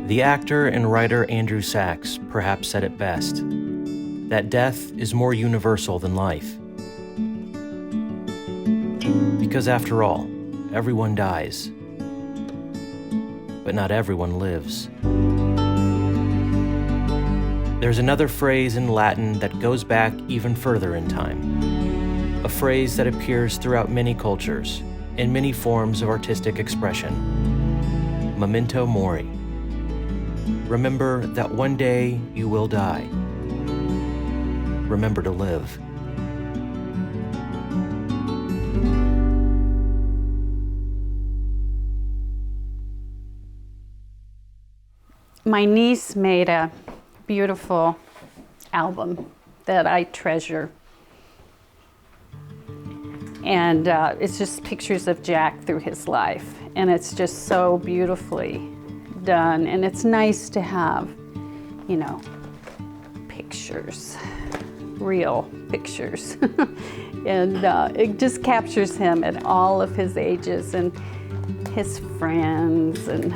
The actor and writer Andrew Sachs perhaps said it best, that death is more universal than life. Because after all, everyone dies, but not everyone lives. There's another phrase in Latin that goes back even further in time, a phrase that appears throughout many cultures in many forms of artistic expression. Memento Mori. Remember that one day you will die. Remember to live. My niece made a beautiful album that I treasure. And it's just pictures of Jack through his life. And it's just so beautifully done. And it's nice to have, pictures, real pictures. And it just captures him at all of his ages and his friends and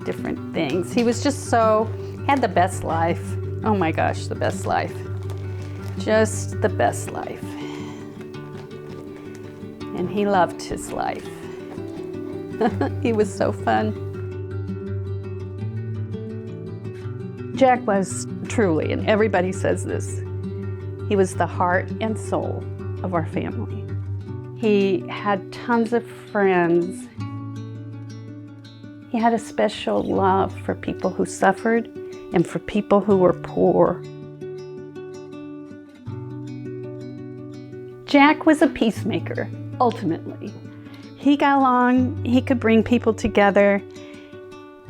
different things. He was just had the best life. Oh my gosh, the best life. Just the best life. And he loved his life. He was so fun. Jack was truly, and everybody says this, he was the heart and soul of our family. He had tons of friends. He had a special love for people who suffered and for people who were poor. Jack was a peacemaker, ultimately. He got along, he could bring people together.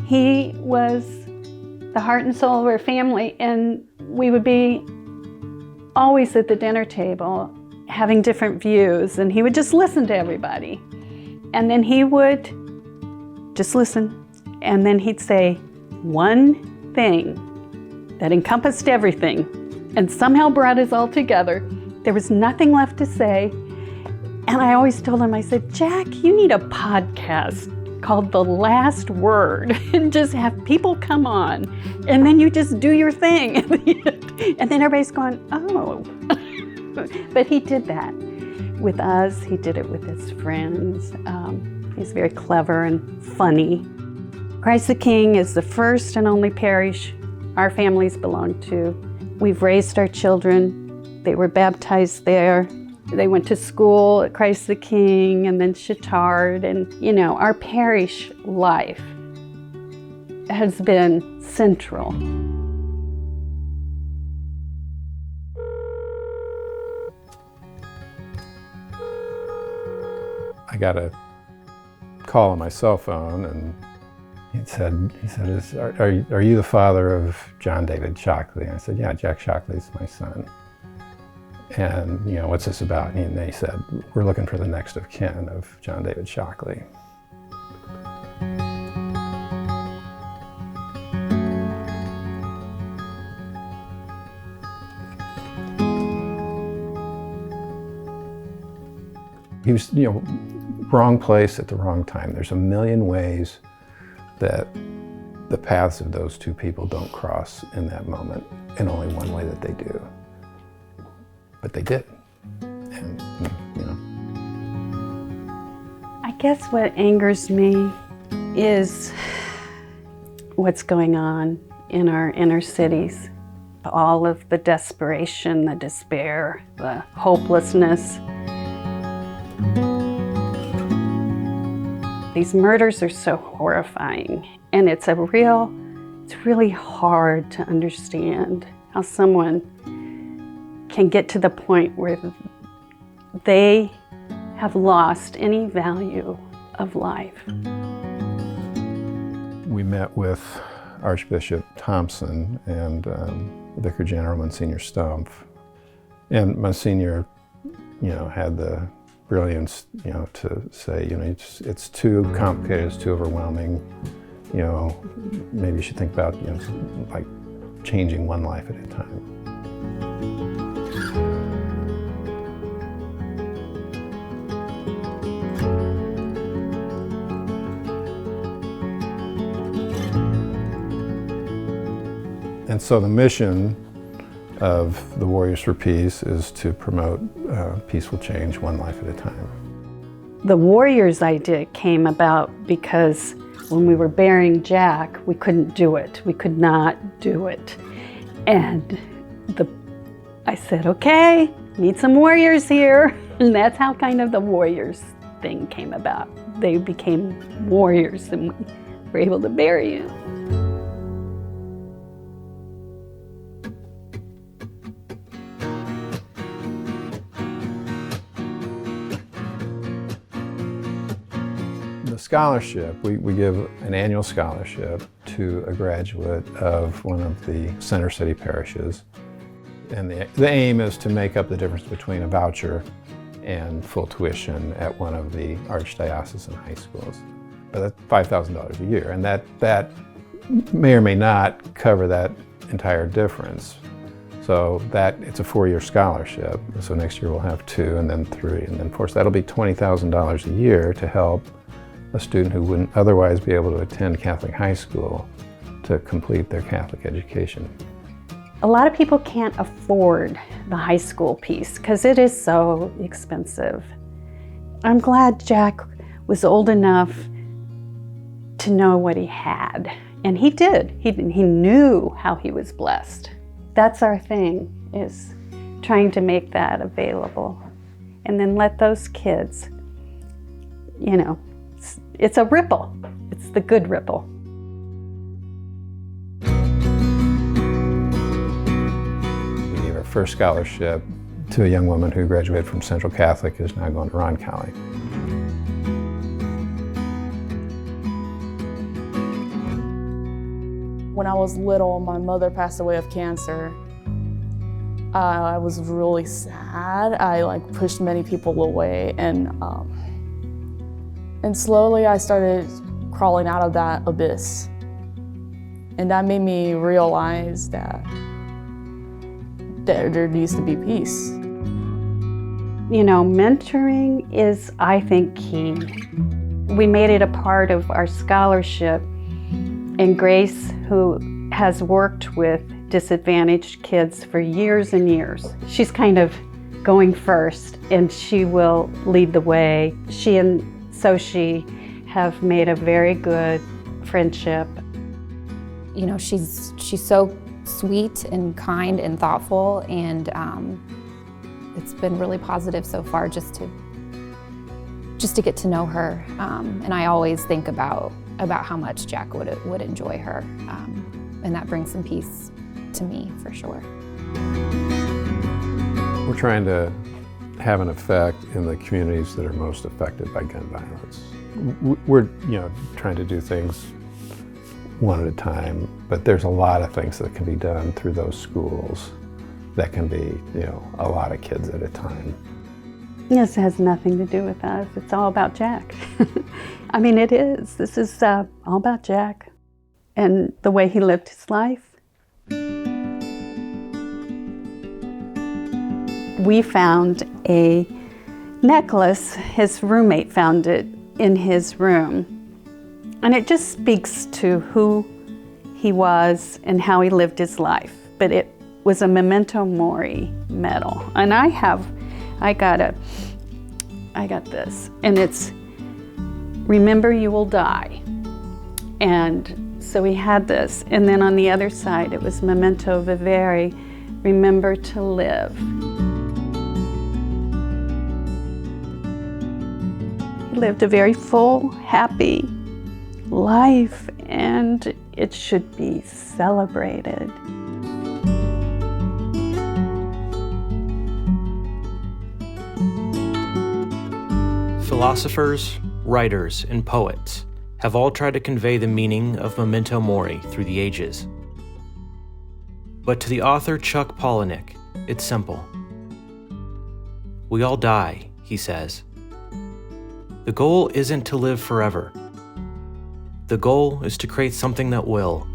He was the heart and soul of our family, and we would be always at the dinner table having different views, and he would just listen to everybody. And then he would just listen, and then he'd say one thing that encompassed everything and somehow brought us all together. There was nothing left to say. And I always told him, I said, Jack, you need a podcast called The Last Word and just have people come on and then you just do your thing. And then everybody's going, oh. But he did that with us. He did it with his friends. He's very clever and funny. Christ the King is the first and only parish our families belong to. We've raised our children. They were baptized there. They went to school at Christ the King and then Chittard. And, our parish life has been central. I got a call on my cell phone, and he said, are you the father of John David Shockley? And I said, yeah, Jack Shockley's my son. And, what's this about? And they said, we're looking for the next of kin of John David Shockley. He was, wrong place at the wrong time. There's a million ways that the paths of those two people don't cross in that moment, and only one way that they do. But they did. And, I guess what angers me is what's going on in our inner cities. All of the desperation, the despair, the hopelessness. These murders are so horrifying, and it's really hard to understand how someone can get to the point where they have lost any value of life. We met with Archbishop Thompson and Vicar General Monsignor Stumpf, and Monsignor, had the brilliance, to say, it's too complicated, it's too overwhelming. Maybe you should think about, like changing one life at a time. And so the mission of the Warriors for Peace is to promote peaceful change one life at a time. The Warriors idea came about because when we were burying Jack, we couldn't do it. We could not do it. And I said, okay, need some warriors here. And that's how kind of the Warriors thing came about. They became warriors and we were able to bury you. The scholarship, we give an annual scholarship to a graduate of one of the Center City parishes. And the aim is to make up the difference between a voucher and full tuition at one of the archdiocesan high schools. But that's $5,000 a year, and that may or may not cover that entire difference. So it's a 4-year scholarship. So next year we'll have 2, and then 3, and then 4. So that'll be $20,000 a year to help a student who wouldn't otherwise be able to attend Catholic high school to complete their Catholic education. A lot of people can't afford the high school piece because it is so expensive. I'm glad Jack was old enough to know what he had. And he did. He knew how he was blessed. That's our thing, is trying to make that available. And then let those kids, it's a ripple. It's the good ripple. First scholarship to a young woman who graduated from Central Catholic, is now going to Roncalli. When I was little, my mother passed away of cancer. I was really sad. I pushed many people away, and slowly I started crawling out of that abyss. And that made me realize that there needs to be peace. Mentoring is, I think, key. We made it a part of our scholarship, and Grace, who has worked with disadvantaged kids for years and years, she's kind of going first, and she will lead the way. She and Soshi have made a very good friendship. She's so sweet and kind and thoughtful, and it's been really positive so far just to get to know her. And I always think about how much Jack would enjoy her, and that brings some peace to me for sure. We're trying to have an effect in the communities that are most affected by gun violence. We're trying to do things one at a time, but there's a lot of things that can be done through those schools that can be, a lot of kids at a time. This has nothing to do with us. It's all about Jack. I mean, it is. This is all about Jack and the way he lived his life. We found a necklace. His roommate found it in his room. And it just speaks to who he was and how he lived his life. But it was a Memento Mori medal. And I got this. And it's, remember you will die. And so we had this. And then on the other side, it was Memento Vivere, remember to live. He lived a very full, happy life, and it should be celebrated. Philosophers, writers, and poets have all tried to convey the meaning of Memento Mori through the ages. But to the author Chuck Palahniuk, it's simple. We all die, he says. The goal isn't to live forever. The goal is to create something that will.